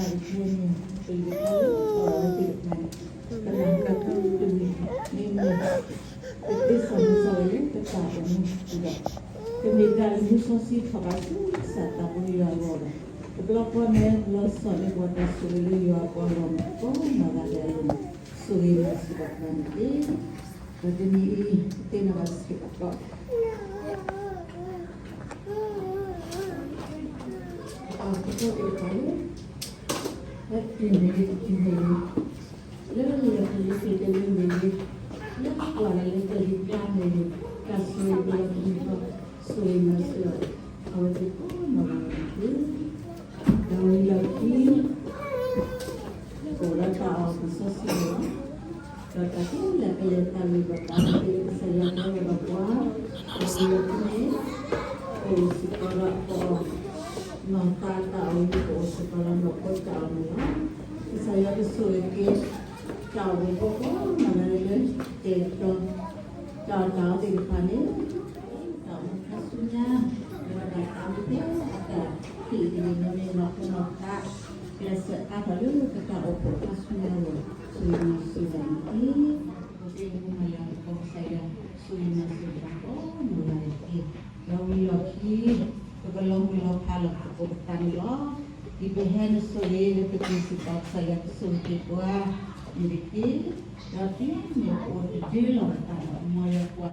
California, saya bersulit chào với cô mà này đấy để cho chào thì phải nên chào các xuân nha và đại tao tiếp cả thì nó nên nó ta là sẽ phải luôn cả ở của các xuân nha rồi sudah ini maya ko saya sudah ko mulai lagi kalau halak ko tanilo Ibehen solele principal saya kesuntik wah jadi tapi ni orang dia lah tak mau yang kuat